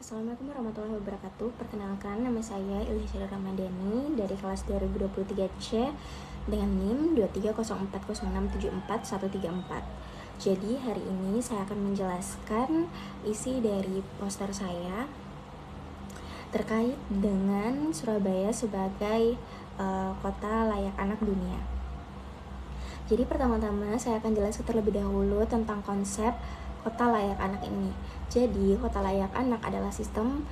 Assalamualaikum warahmatullahi wabarakatuh. Perkenalkan, nama saya Ilham Ramadhani dari kelas 2023C dengan NIM 23040674134. Jadi hari ini saya akan menjelaskan isi dari poster saya terkait dengan Surabaya sebagai kota layak anak dunia. Jadi pertama-tama saya akan jelaskan terlebih dahulu tentang konsep kota layak anak ini. Jadi kota layak anak adalah sistem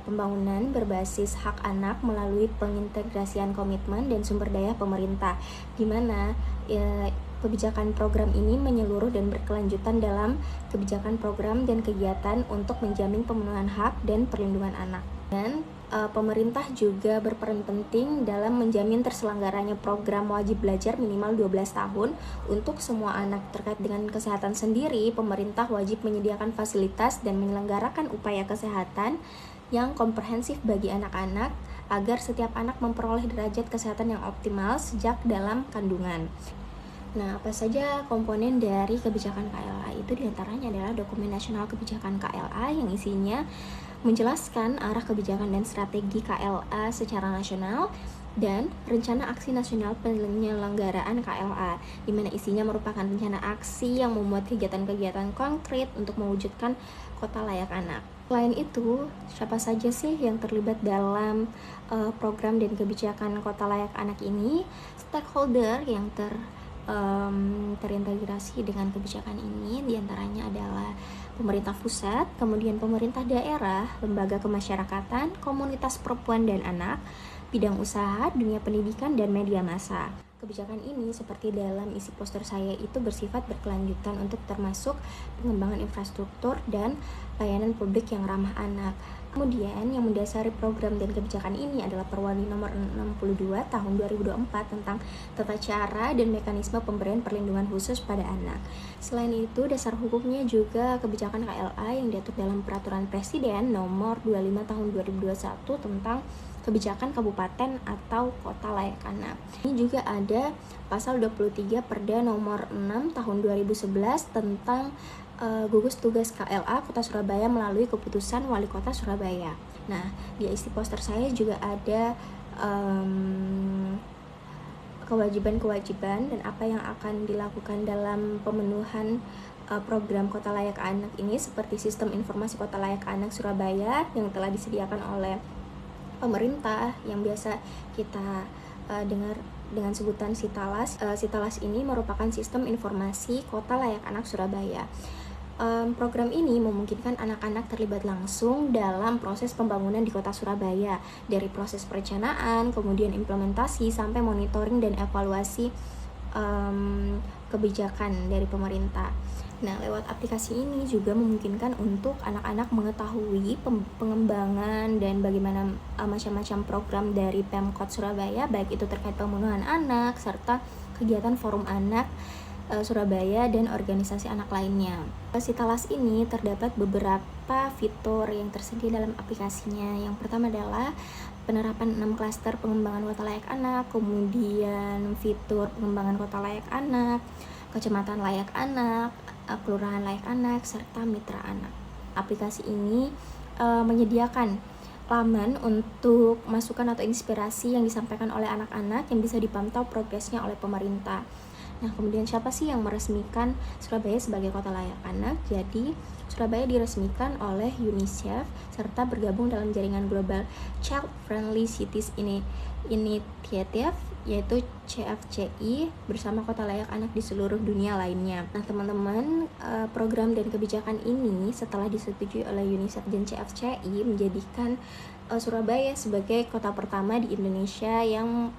pembangunan berbasis hak anak melalui pengintegrasian komitmen dan sumber daya pemerintah, di mana kebijakan program ini menyeluruh dan berkelanjutan dalam kebijakan program dan kegiatan untuk menjamin pemenuhan hak dan perlindungan anak. Dan pemerintah juga berperan penting dalam menjamin terselenggaranya program wajib belajar minimal 12 tahun untuk semua anak. Terkait dengan kesehatan sendiri, pemerintah wajib menyediakan fasilitas dan menyelenggarakan upaya kesehatan yang komprehensif bagi anak-anak agar setiap anak memperoleh derajat kesehatan yang optimal sejak dalam kandungan. Nah, apa saja komponen dari kebijakan KLA? Itu diantaranya adalah Dokumen Nasional Kebijakan KLA yang isinya menjelaskan arah kebijakan dan strategi KLA secara nasional, dan Rencana Aksi Nasional Penyelenggaraan KLA, di mana isinya merupakan rencana aksi yang memuat kegiatan-kegiatan konkret untuk mewujudkan kota layak anak. Selain itu, siapa saja sih yang terlibat dalam program dan kebijakan kota layak anak ini? Stakeholder yang terintegrasi dengan kebijakan ini diantaranya adalah pemerintah pusat, kemudian pemerintah daerah, lembaga kemasyarakatan, komunitas perempuan dan anak, bidang usaha, dunia pendidikan, dan media massa. Kebijakan ini seperti dalam isi poster saya itu bersifat berkelanjutan untuk termasuk pengembangan infrastruktur dan layanan publik yang ramah anak. Kemudian yang mendasari program dan kebijakan ini adalah Perwali nomor 62 tahun 2024 tentang tata cara dan mekanisme pemberian perlindungan khusus pada anak. Selain itu, dasar hukumnya juga kebijakan KLA yang diatur dalam Peraturan Presiden nomor 25 tahun 2021 tentang kebijakan kabupaten atau kota layak anak. Ini juga ada pasal 23 Perda nomor 6 tahun 2011 tentang gugus tugas KLA Kota Surabaya melalui keputusan Wali Kota Surabaya. Nah, di isi poster saya juga ada kewajiban-kewajiban dan apa yang akan dilakukan dalam pemenuhan program Kota Layak Anak ini, seperti sistem informasi Kota Layak Anak Surabaya yang telah disediakan oleh pemerintah yang biasa kita dengar dengan sebutan Sitalas. Sitalas ini merupakan sistem informasi Kota Layak Anak Surabaya. Program ini memungkinkan anak-anak terlibat langsung dalam proses pembangunan di Kota Surabaya, dari proses perencanaan, kemudian implementasi, sampai monitoring dan evaluasi kebijakan dari pemerintah. Nah, lewat aplikasi ini juga memungkinkan untuk anak-anak mengetahui pengembangan dan bagaimana macam-macam program dari Pemkot Surabaya, baik itu terkait pemenuhan anak serta kegiatan forum anak Surabaya dan organisasi anak lainnya. Sitalas ini terdapat beberapa fitur yang tersedia dalam aplikasinya. Yang pertama adalah penerapan 6 klaster pengembangan kota layak anak, kemudian fitur pengembangan kota layak anak, kecamatan layak anak, kelurahan layak anak, serta mitra anak. Aplikasi ini menyediakan laman untuk masukan atau inspirasi yang disampaikan oleh anak-anak yang bisa dipantau progresnya oleh pemerintah. Nah, kemudian siapa sih yang meresmikan Surabaya sebagai kota layak anak? Jadi, Surabaya diresmikan oleh UNICEF serta bergabung dalam jaringan Global Child Friendly Cities Initiative, yaitu CFCI, bersama kota layak anak di seluruh dunia lainnya. Nah, teman-teman, program dan kebijakan ini setelah disetujui oleh UNICEF dan CFCI menjadikan Surabaya sebagai kota pertama di Indonesia yang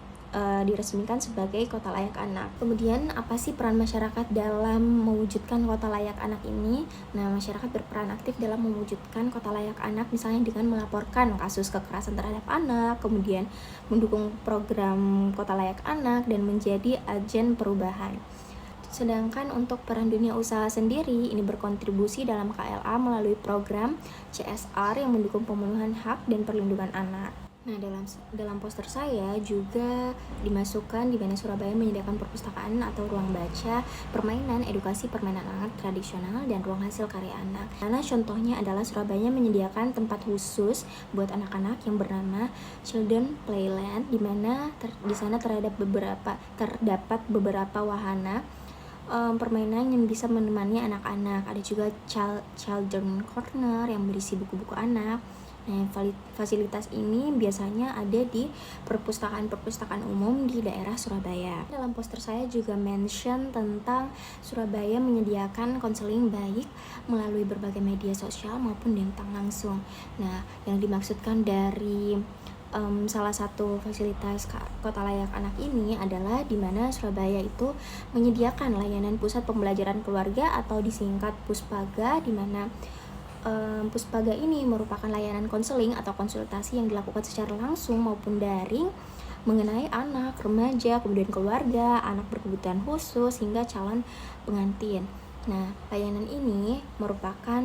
diresmikan sebagai kota layak anak. Kemudian, apa sih peran masyarakat dalam mewujudkan kota layak anak ini? Nah, masyarakat berperan aktif dalam mewujudkan kota layak anak, misalnya dengan melaporkan kasus kekerasan terhadap anak, kemudian mendukung program kota layak anak, dan menjadi agen perubahan. Sedangkan untuk peran dunia usaha sendiri, ini berkontribusi dalam KLA melalui program CSR yang mendukung pemenuhan hak dan perlindungan anak. Nah, dalam poster saya juga dimasukkan di mana Surabaya menyediakan perpustakaan atau ruang baca, permainan, edukasi permainan anak tradisional, dan ruang hasil karya anak. Karena contohnya adalah Surabaya menyediakan tempat khusus buat anak-anak yang bernama Children Playland, di mana di sana terdapat beberapa wahana permainan yang bisa menemani anak-anak. Ada juga Children Corner yang berisi buku-buku anak. Nah, fasilitas ini biasanya ada di perpustakaan-perpustakaan umum di daerah Surabaya. Dalam poster saya juga mention tentang Surabaya menyediakan konseling baik melalui berbagai media sosial maupun datang langsung. Nah, yang dimaksudkan dari salah satu fasilitas Kota Layak Anak ini adalah di mana Surabaya itu menyediakan layanan pusat pembelajaran keluarga atau disingkat Puspaga, di mana Puspaga ini merupakan layanan konseling atau konsultasi yang dilakukan secara langsung maupun daring mengenai anak, remaja, kemudian keluarga, anak berkebutuhan khusus, hingga calon pengantin. Nah, layanan ini merupakan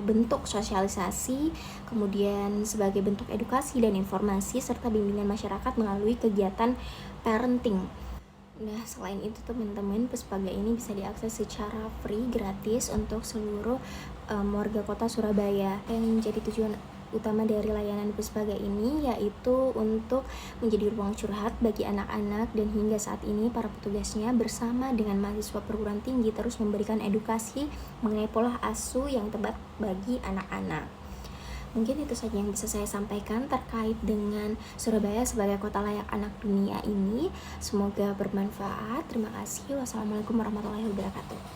bentuk sosialisasi, kemudian sebagai bentuk edukasi dan informasi, serta bimbingan masyarakat melalui kegiatan parenting. Nah, selain itu teman-teman, Puspaga ini bisa diakses secara free, gratis untuk seluruh warga kota Surabaya. Yang menjadi tujuan utama dari layanan Puspaga ini yaitu untuk menjadi ruang curhat bagi anak-anak, dan hingga saat ini para petugasnya bersama dengan mahasiswa perguruan tinggi terus memberikan edukasi mengenai pola asuh yang tepat bagi anak-anak. Mungkin itu saja yang bisa saya sampaikan terkait dengan Surabaya sebagai kota layak anak dunia ini. Semoga bermanfaat. Terima kasih. Wassalamualaikum warahmatullahi wabarakatuh.